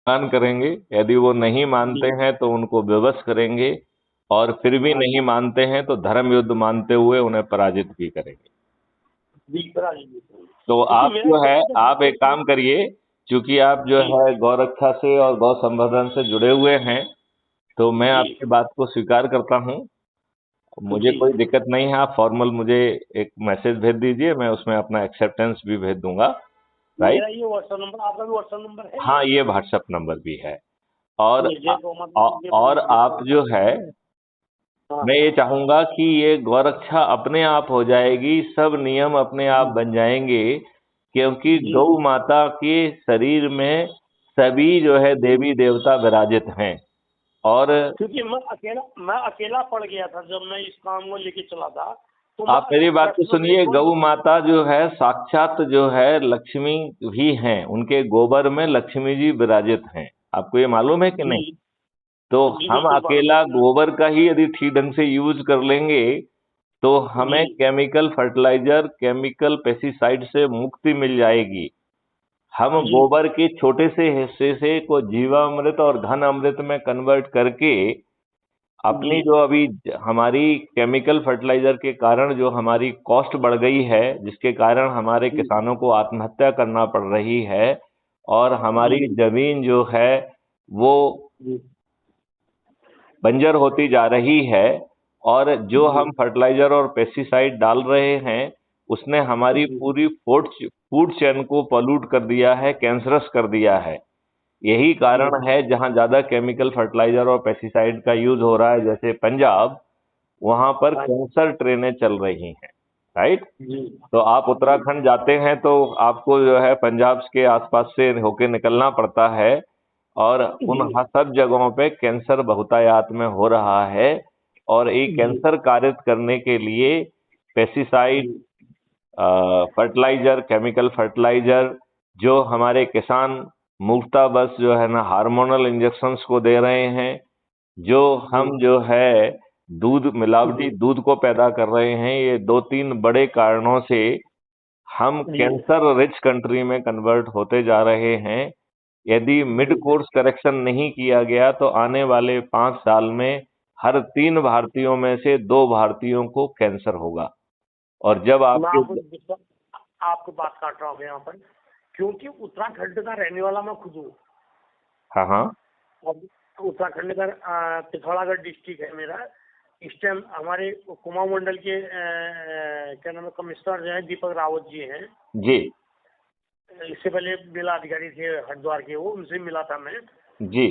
दान करेंगे, यदि वो नहीं मानते हैं तो उनको विवश करेंगे, और फिर भी नहीं मानते हैं तो धर्म युद्ध मानते हुए उन्हें पराजित भी करेंगे। तो आप जो है, आप एक काम करिए, क्योंकि आप जो है गौरक्षा से और गौ संवर्धन से जुड़े हुए हैं, तो मैं आपकी बात को स्वीकार करता हूँ। मुझे कोई दिक्कत नहीं है, आप फॉर्मल मुझे एक मैसेज भेज दीजिए, मैं उसमें अपना एक्सेप्टेंस भी भेज दूंगा। राइट? मेरा ये व्हाट्सएप नंबर, आपका भी व्हाट्सएप नंबर है? हाँ, ये व्हाट्सएप नंबर भी है। और और आप जो है, मैं ये चाहूंगा कि ये गौरक्षा अपने आप हो जाएगी, सब नियम अपने आप बन जाएंगे, क्योंकि गौ माता के शरीर में सभी जो है देवी देवता विराजित हैं। और क्योंकि मैं अकेला पड़ गया था जब मैं इस काम को लेके चला था, तो आप मेरी बात को सुनिए, गौ माता जो है साक्षात जो है लक्ष्मी भी हैं, उनके गोबर में लक्ष्मी जी विराजित हैं। आपको ये मालूम है कि नहीं? तो हम अकेला गोबर का ही यदि ठीक ढंग से यूज कर लेंगे तो हमें केमिकल फर्टिलाइजर, केमिकल पेस्टिसाइड से मुक्ति मिल जाएगी। हम गोबर के छोटे से हिस्से से को जीवामृत और घन अमृत में कन्वर्ट करके अपनी जो अभी हमारी केमिकल फर्टिलाइजर के कारण जो हमारी कॉस्ट बढ़ गई है, जिसके कारण हमारे किसानों को आत्महत्या करना पड़ रही है, और हमारी जमीन जो है वो बंजर होती जा रही है, और जो हम फर्टिलाइजर और पेस्टिसाइड डाल रहे हैं उसने हमारी पूरी फूड चेन को पॉल्यूट कर दिया है, कैंसरस कर दिया है। यही कारण है, जहां ज्यादा केमिकल फर्टिलाइजर और पेस्टिसाइड का यूज हो रहा है, जैसे पंजाब, वहां पर कैंसर ट्रेनें चल रही हैं। राइट? तो आप उत्तराखंड जाते हैं तो आपको जो है पंजाब के आसपास से होके निकलना पड़ता है, और उन सब जगहों पे कैंसर बहुतायत में हो रहा है। और एक कैंसर कारित करने के लिए पेस्टिसाइड, फर्टिलाइजर, केमिकल फर्टिलाइजर जो हमारे किसान मूर्खता बस जो है ना हार्मोनल इंजेक्शंस को दे रहे हैं, जो हम जो है दूध, मिलावटी दूध को पैदा कर रहे हैं, ये दो तीन बड़े कारणों से हम कैंसर रिच कंट्री में कन्वर्ट होते जा रहे हैं। यदि मिड कोर्स करेक्शन नहीं किया गया तो आने वाले 5 साल में हर 3 भारतीयों में से 2 भारतीयों को कैंसर होगा। और जब आपको बात काट रहा हूँ यहाँ पर, क्योंकि उत्तराखंड का रहने वाला मैं खुद हूँ। हाँ हाँ, उत्तराखंड का पिथौरागढ़ डिस्ट्रिक्ट है मेरा। इस टाइम हमारे कुमाऊं मंडल के क्या नाम है, कमिश्नर जो है दीपक रावत जी हैं जी। इससे पहले जिला अधिकारी थे हरिद्वार के, वो उनसे मिला था मैं जी।